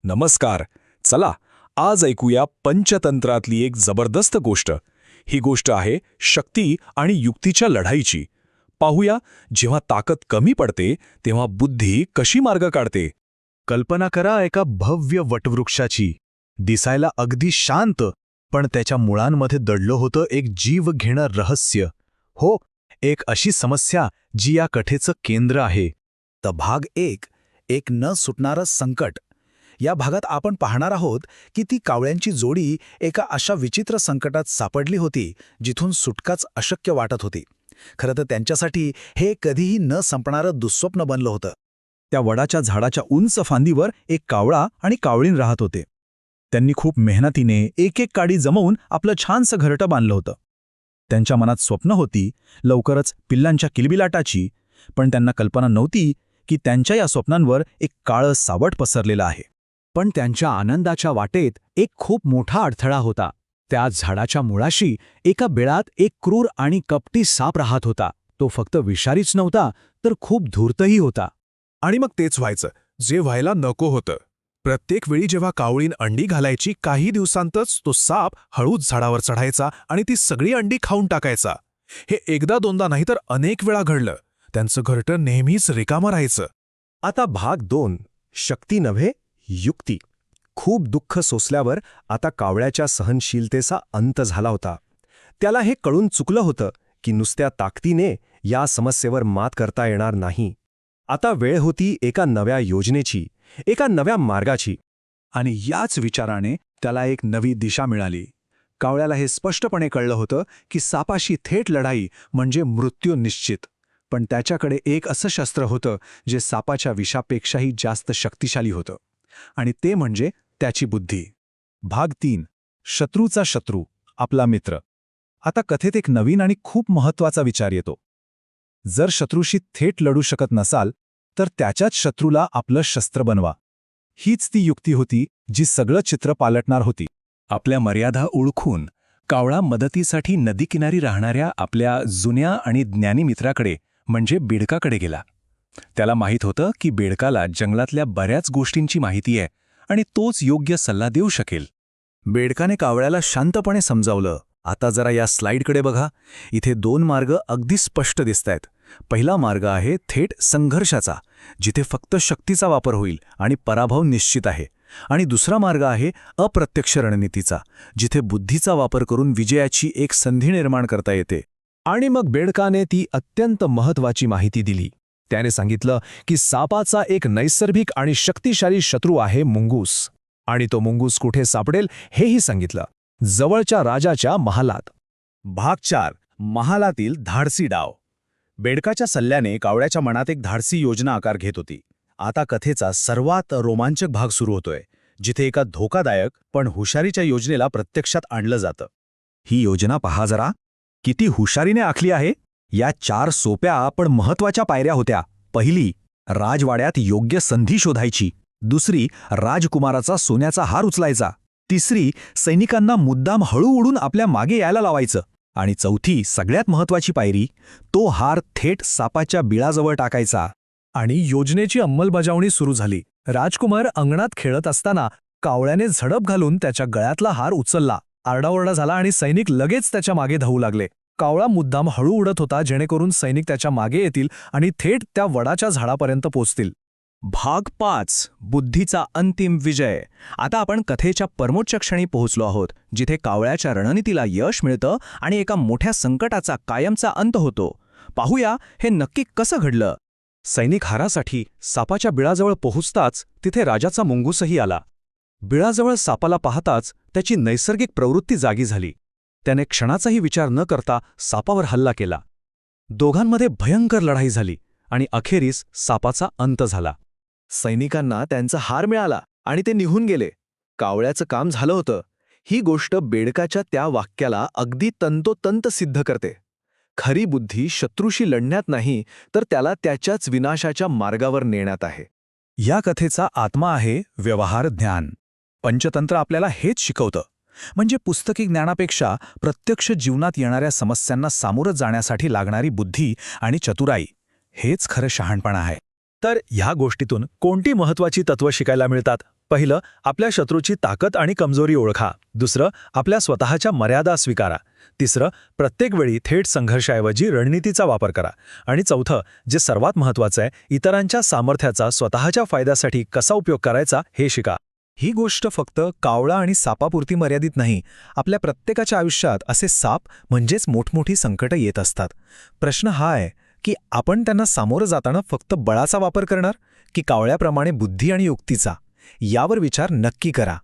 नमस्कार. चला आज ऐकूया पंचतंत्रातली एक जबरदस्त गोष्ट. ही गोष्ट आहे शक्ती आणि युक्तीच्या लढाईची. पाहूया जेव्हा ताकद कमी पडते तेव्हा बुद्धी कशी मार्ग काढते. कल्पना करा एका भव्य वटवृक्षाची. दिसायला अगदी शांत, पण त्याच्या मुळांमध्ये दडलं होतं एक जीव घेणं रहस्य. हो, एक अशी समस्या जी या कथेचं केंद्र आहे. तर भाग एक न सुटणारं संकट. या भागात आपण पाहणार आहोत की ती कावळ्यांची जोडी एका अशा विचित्र संकटात सापडली होती जिथून सुटकाच अशक्य वाटत होती. खरं तर त्यांच्यासाठी हे कधीही न संपणारं दुःस्वप्न बनलं होतं. त्या वडाच्या झाडाच्या उंच फांदीवर एक कावळा आणि कावळीण राहत होते. त्यांनी खूप मेहनतीने एक एक काडी जमवून आपलं छानसं घरटं बांधलं होतं. त्यांच्या मनात स्वप्न होती लवकरच पिल्लांच्या किलबिलाटाची, पण त्यांना कल्पना नव्हती की त्यांच्या या स्वप्नांवर एक काळं सावट पसरलेलं आहे. पण त्यांच्या आनंदाच्या वाटेत एक खूप मोठा अडथळा होता. त्या झाडाच्या मुळाशी एका बिळात एक क्रूर आणि कपटी साप राहत होता. तो फक्त विषारीच नव्हता, तर खूप धूर्तही होता. आणि मग तेच व्हायचं जे व्हायला नको होतं. प्रत्येक वेळी जेव्हा कावळीन अंडी घालायची काही दिवसांतच तो साप हळूच झाडावर चढायचा आणि ती सगळी अंडी खाऊन टाकायचा. हे एकदा दोनदा नाही तर अनेक वेळा घडलं. त्यांचं घरटं नेहमीच रिकामं राहायचं. आता भाग 2. शक्ती नव्हे, युक्ती. खूप दुःख सोसल्यावर आता कावळ्याच्या सहनशीलतेचा अंत झाला होता. त्याला हे कळून चुकलं होतं की नुसत्या ताकदीने या समस्येवर मात करता येणार नाही. आता वेळ होती एका नव्या योजनेची, एका नव्या मार्गाची. आणि याच विचाराने त्याला एक नवी दिशा मिळाली. कावळ्याला हे स्पष्टपणे कळलं होतं की सापाशी थेट लढाई म्हणजे मृत्यू निश्चित. पण त्याच्याकडे एक असं शस्त्र होतं जे सापाच्या विषापेक्षाही जास्त शक्तिशाली होतं, आणि ते म्हणजे त्याची बुद्धी. भाग 3. शत्रूचा शत्रू, आपला मित्र. आता कथेत एक नवीन आणि खूप महत्त्वाचा विचार येतो. जर शत्रूशी थेट लढू शकत नसाल तर त्याच्याच शत्रूला आपलं शस्त्र बनवा. हीच ती युक्ती होती जी सगळं चित्र पालटणार होती. आपल्या मर्यादा ओळखून कावळा मदतीसाठी नदीकिनारी राहणाऱ्या आपल्या जुन्या आणि ज्ञानी मित्राकडे म्हणजे बेडकाकडे गेला. त्याला माहीत होतं की बेडकाला जंगलातल्या बऱ्याच गोष्टींची माहिती आहे आणि तोच योग्य सल्ला देऊ शकेल. बेडकाने कावळ्याला शांतपणे समजावलं. आता जरा या स्लाइडकडे बघा. इथे 2 मार्ग अगदी स्पष्ट दिसतायत. पहिला मार्ग आहे थेट संघर्षाचा, जिथे फक्त शक्तीचा वापर होईल आणि पराभव निश्चित आहे. आणि दुसरा मार्ग आहे अप्रत्यक्ष रणनीतीचा, जिथे बुद्धीचा वापर करून विजयाची एक संधी निर्माण करता येते. आणि मग बेडकाने ती अत्यंत महत्त्वाची माहिती दिली. त्याने सांगितलं की सापाचा एक नैसर्गिक आणि शक्तिशाली शत्रू आहे मुंगूस. आणि तो मुंगूस कुठे सापडेल हेही सांगितलं. जवळच्या राजाच्या महालात. भाग 4. महालातील धाडसी डाव. बेडकाच्या सल्ल्याने कावळ्याच्या मनात एक धाडसी योजना आकार घेत होती. आता कथेचा सर्वात रोमांचक भाग सुरू होतोय, जिथे एका धोकादायक पण हुशारीच्या योजनेला प्रत्यक्षात आणलं जातं. ही योजना पहा जरा, किती हुशारीने आखली आहे. या 4 सोप्या पण महत्त्वाच्या पायऱ्या होत्या. पहिली, राजवाड्यात योग्य संधी शोधायची. दुसरी, राजकुमाराचा सोन्याचा हार उचलायचा. तिसरी, सैनिकांना मुद्दाम हळू उडून आपल्या मागे यायला लावायचं. आणि चौथी, सगळ्यात महत्त्वाची पायरी, तो हार थेट सापाच्या बिळाजवळ टाकायचा. आणि योजनेची अंमलबजावणी सुरू झाली. राजकुमार अंगणात खेळत असताना कावळ्याने झडप घालून त्याच्या गळ्यातला हार उचलला. आरडाओरडा झाला आणि सैनिक लगेच त्याच्या मागे धावू लागले. कावळा मुद्दाम हळू उडत होता जेणेकरून सैनिक त्याच्या मागे येतील आणि थेट त्या वडाच्या झाडापर्यंत पोचतील. भाग 5. बुद्धीचा अंतिम विजय. आता आपण कथेच्या परमोच्च क्षणी पोहोचलो आहोत, जिथे कावळ्याच्या रणनीतीला यश मिळतं आणि एका मोठ्या संकटाचा कायमचा अंत होतो. पाहूया हे नक्की कसं घडलं. सैनिक हारासाठी सापाच्या बिळाजवळ पोहोचताच तिथे राजाचा मुंगूसही आला. बिळाजवळ सापाला पाहताच त्याची नैसर्गिक प्रवृत्ती जागी झाली. त्याने क्षणाचाही विचार न करता सापावर हल्ला केला. दोघांमध्ये भयंकर लढाई झाली आणि अखेरीस सापाचा अंत झाला. सैनिकांना त्यांचा हार मिळाला आणि ते निघून गेले. कावळ्याचं काम झालं होतं. ही गोष्ट बेडकाच्या त्या वाक्याला अगदी तंतोतंत सिद्ध करते. खरी बुद्धी शत्रूशी लढण्यात नाही, तर त्याला त्याच्याच विनाशाच्या मार्गावर नेण्यात आहे. या कथेचा आत्मा आहे व्यवहार ज्ञान. पंचतंत्र आपल्याला हेच शिकवतं. म्हणजे पुस्तकी ज्ञानापेक्षा प्रत्यक्ष जीवनात येणाऱ्या समस्यांना सामोरं जाण्यासाठी लागणारी बुद्धी आणि चतुराई हेच खरं शहाणपण आहे. तर ह्या गोष्टीतून कोणती महत्त्वाची तत्त्व शिकायला मिळतात पहिलं, आपल्या शत्रूची ताकद आणि कमजोरी ओळखा. दुसरं, आपल्या स्वतःच्या मर्यादा स्वीकारा. तिसरं, प्रत्येक वेळी थेट संघर्षाऐवजी रणनीतीचा वापर करा. आणि चौथं, जे सर्वात महत्त्वाचं आहे, इतरांच्या सामर्थ्याचा स्वतःच्या फायद्यासाठी कसा उपयोग करायचा हे शिका. ही गोष्ट फक्त कावळा आणि सापापुरती मर्यादित नाही. आपल्या प्रत्येकाच्या आयुष्यात असे साप म्हणजेच मोठमोठी संकटं येत असतात. प्रश्न हा आहे की आपण त्यांना सामोरं जाताना फक्त बळाचा वापर करणार की कावळ्याप्रमाणे बुद्धी आणि युक्तीचा? यावर विचार नक्की करा.